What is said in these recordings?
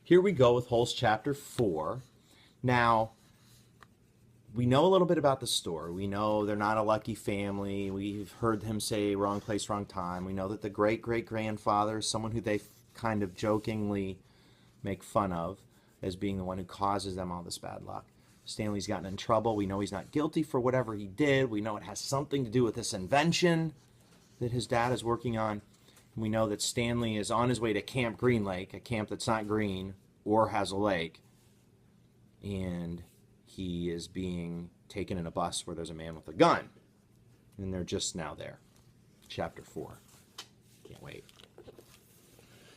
Here we go with Holst chapter 4. Now, we know a little bit about the story. We know they're not a lucky family. We've heard him say wrong place, wrong time. We know that the great-great-grandfather is someone who they kind of jokingly make fun of as being the one who causes them all this bad luck. Stanley's gotten in trouble. We know he's not guilty for whatever he did. We know it has something to do with this invention that his dad is working on. And we know that Stanley is on his way to Camp Green Lake, a camp that's not green or has a lake. And he is being taken in a bus where there's a man with a gun. And they're just now there. Chapter 4. Can't wait.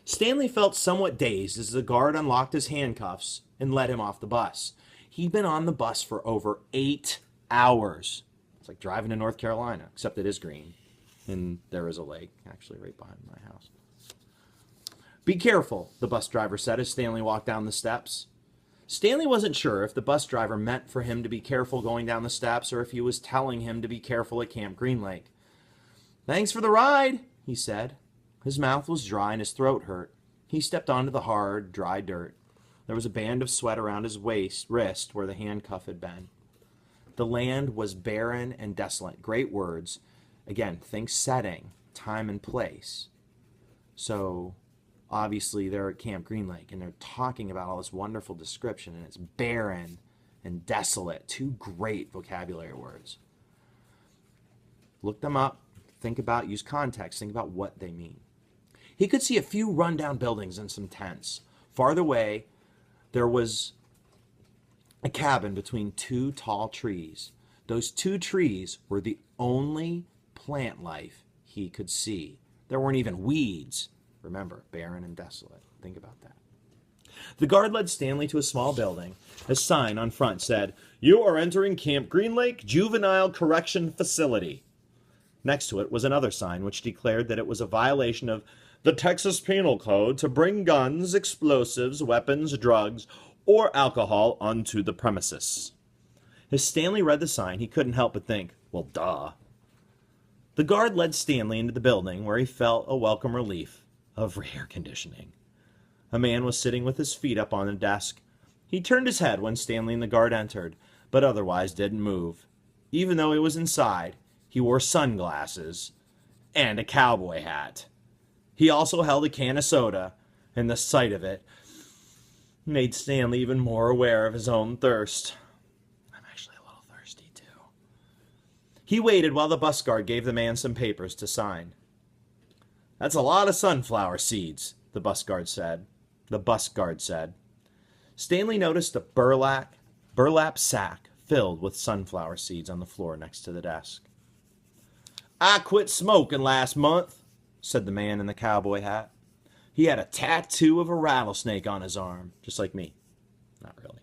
Stanley felt somewhat dazed as the guard unlocked his handcuffs and led him off the bus. He'd been on the bus for over 8 hours. It's like driving to North Carolina, except it is green. And there is a lake, actually, right behind my house. "Be careful," the bus driver said as Stanley walked down the steps. Stanley wasn't sure if the bus driver meant for him to be careful going down the steps or if he was telling him to be careful at Camp Green Lake. "Thanks for the ride," he said. His mouth was dry and his throat hurt. He stepped onto the hard, dry dirt. There was a band of sweat around his wrist where the handcuff had been. The land was barren and desolate. Great words. Again, think setting, time and place. So, obviously, they're at Camp Green Lake, and they're talking about all this wonderful description, and it's barren and desolate. 2 great vocabulary words. Look them up. Think about, use context. Think about what they mean. He could see a few rundown buildings and some tents. Farther away, there was a cabin between 2 tall trees. Those 2 trees were the only plant life he could see. There weren't even weeds. Remember, barren and desolate. Think about that. The guard led Stanley to a small building. A sign on front said, "You are entering Camp Green Lake Juvenile Correction Facility." Next to it was another sign which declared that it was a violation of the Texas Penal Code to bring guns, explosives, weapons, drugs, or alcohol onto the premises. As Stanley read the sign, he couldn't help but think, well, duh. The guard led Stanley into the building where he felt a welcome relief of air conditioning. A man was sitting with his feet up on a desk. He turned his head when Stanley and the guard entered, but otherwise didn't move. Even though he was inside, he wore sunglasses and a cowboy hat. He also held a can of soda, and the sight of it made Stanley even more aware of his own thirst. I'm actually a little thirsty, too. He waited while the bus guard gave the man some papers to sign. "That's a lot of sunflower seeds," the bus guard said. Stanley noticed a burlap sack filled with sunflower seeds on the floor next to the desk. "I quit smoking last month," said the man in the cowboy hat. He had a tattoo of a rattlesnake on his arm, just like me. Not really.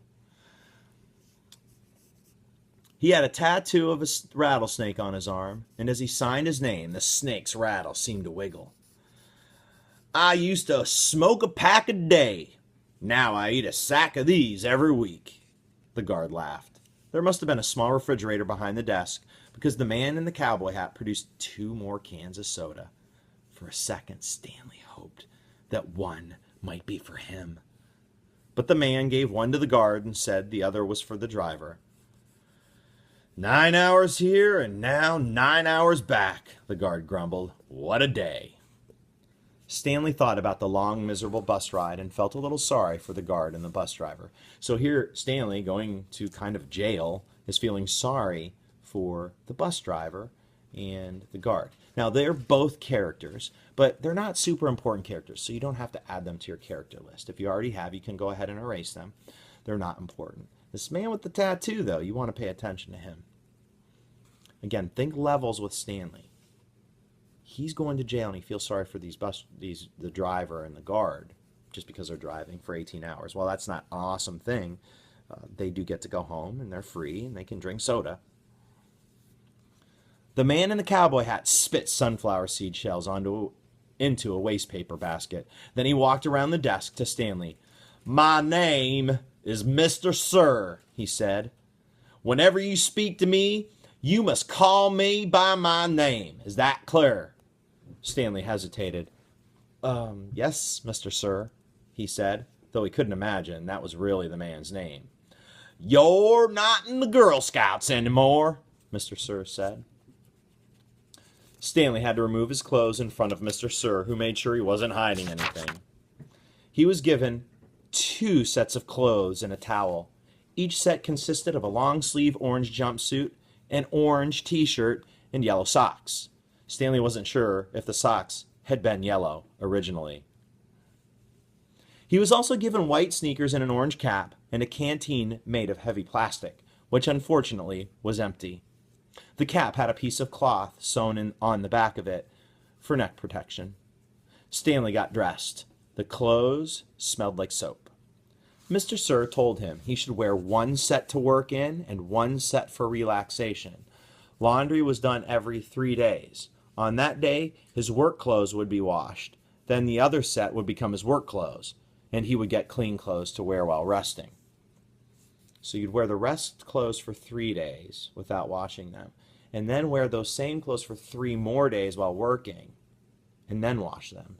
He had a tattoo of a rattlesnake on his arm, and as he signed his name, the snake's rattle seemed to wiggle. "I used to smoke a pack a day. Now I eat a sack of these every week." The guard laughed. There must have been a small refrigerator behind the desk, because the man in the cowboy hat produced 2 more cans of soda. For a second, Stanley hoped that one might be for him. But the man gave one to the guard and said the other was for the driver. 9 hours here and now 9 hours back, the guard grumbled. What a day. Stanley thought about the long, miserable bus ride and felt a little sorry for the guard and the bus driver. So here, Stanley, going to kind of jail, is feeling sorry for the bus driver and the guard. Now, they're both characters, but they're not super important characters, so you don't have to add them to your character list. If you already have, you can go ahead and erase them. They're not important. This man with the tattoo, though, you want to pay attention to him. Again, think levels with Stanley. He's going to jail and he feels sorry for the driver and the guard just because they're driving for 18 hours. Well, that's not an awesome thing. They do get to go home and they're free and they can drink soda. The man in the cowboy hat spit sunflower seed shells into a waste paper basket. Then he walked around the desk to Stanley. My name is Mr. Sir, he said. Whenever you speak to me, you must call me by my name. Is that clear? Stanley hesitated. Yes, Mr. Sir, he said. though he couldn't imagine that was really the man's name. "You're not in the Girl Scouts anymore," Mr. Sir said. Stanley had to remove his clothes in front of Mr. Sir, who made sure he wasn't hiding anything. He was given 2 sets of clothes and a towel. Each set consisted of a long-sleeve orange jumpsuit, an orange t-shirt, and yellow socks. Stanley wasn't sure if the socks had been yellow originally. He was also given white sneakers and an orange cap, and a canteen made of heavy plastic, which unfortunately was empty. The cap had a piece of cloth sewn on the back of it for neck protection. Stanley got dressed. The clothes smelled like soap. Mr. Sir told him he should wear 1 set to work in and 1 set for relaxation. Laundry was done every 3 days. On that day, his work clothes would be washed. Then the other set would become his work clothes, and he would get clean clothes to wear while resting. So you'd wear the rest clothes for 3 days without washing them, and then wear those same clothes for 3 more days while working, and then wash them.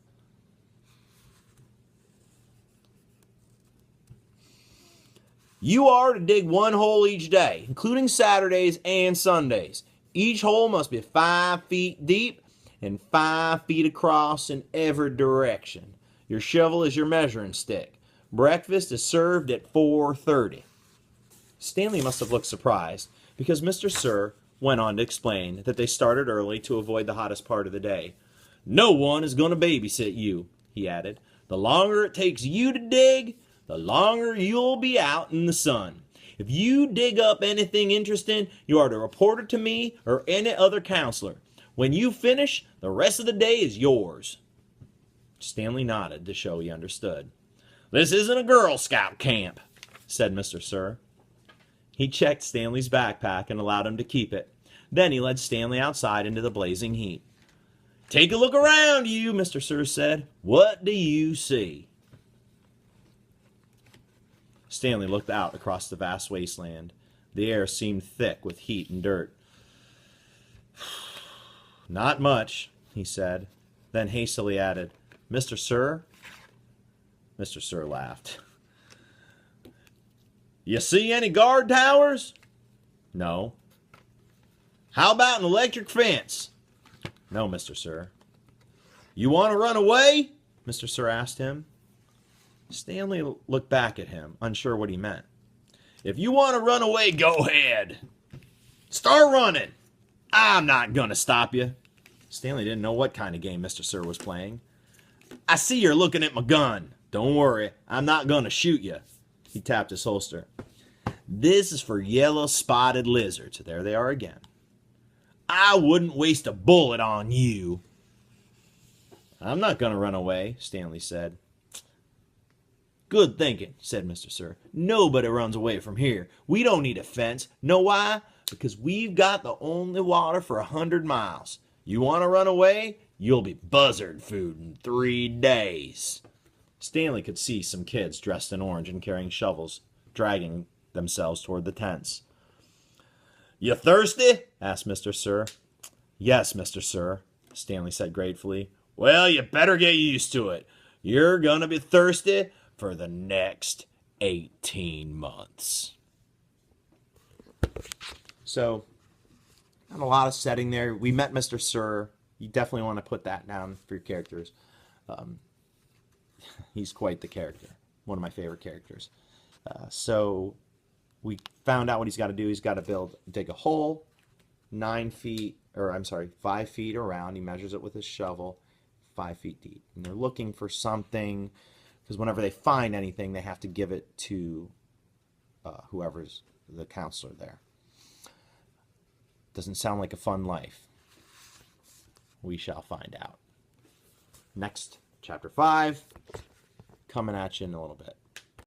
"You are to dig 1 hole each day, including Saturdays and Sundays. Each hole must be 5 feet deep and 5 feet across in every direction. Your shovel is your measuring stick. Breakfast is served at 4:30. Stanley must have looked surprised, because Mr. Sir went on to explain that they started early to avoid the hottest part of the day. "No one is going to babysit you," he added. "The longer it takes you to dig, the longer you'll be out in the sun. If you dig up anything interesting, you are to report it to me or any other counselor. When you finish, the rest of the day is yours." Stanley nodded to show he understood. "This isn't a Girl Scout camp," said Mr. Sir. He checked Stanley's backpack and allowed him to keep it. Then he led Stanley outside into the blazing heat. "Take a look around you," Mr. Sir said. "What do you see?" Stanley looked out across the vast wasteland. The air seemed thick with heat and dirt. "Not much," he said, then hastily added, "Mr. Sir?" Mr. Sir laughed. "You see any guard towers?" "No." "How about an electric fence?" "No, Mr. Sir." "You want to run away?" Mr. Sir asked him. Stanley looked back at him, unsure what he meant. "If you want to run away, go ahead. Start running. I'm not going to stop you." Stanley didn't know what kind of game Mr. Sir was playing. "I see you're looking at my gun. Don't worry, I'm not going to shoot you." He tapped his holster. "This is for yellow-spotted lizards." There they are again. "I wouldn't waste a bullet on you." "I'm not going to run away," Stanley said. "Good thinking," said Mr. Sir. "Nobody runs away from here. We don't need a fence. Know why? Because we've got the only water for 100 miles. You want to run away? You'll be buzzard food in 3 days. Stanley could see some kids dressed in orange and carrying shovels, dragging themselves toward the tents. "You thirsty?" asked Mr. Sir. "Yes, Mr. Sir," Stanley said gratefully. "Well, you better get used to it. You're going to be thirsty for the next 18 months. So, not a lot of setting there. We met Mr. Sir. You definitely want to put that down for your characters. He's quite the character. One of my favorite characters. So, we found out what he's got to do. He's got to dig a hole 5 feet around. He measures it with his shovel, 5 feet deep. And they're looking for something, because whenever they find anything, they have to give it to whoever's the counselor there. Doesn't sound like a fun life. We shall find out. Next, chapter 5, coming at you in a little bit.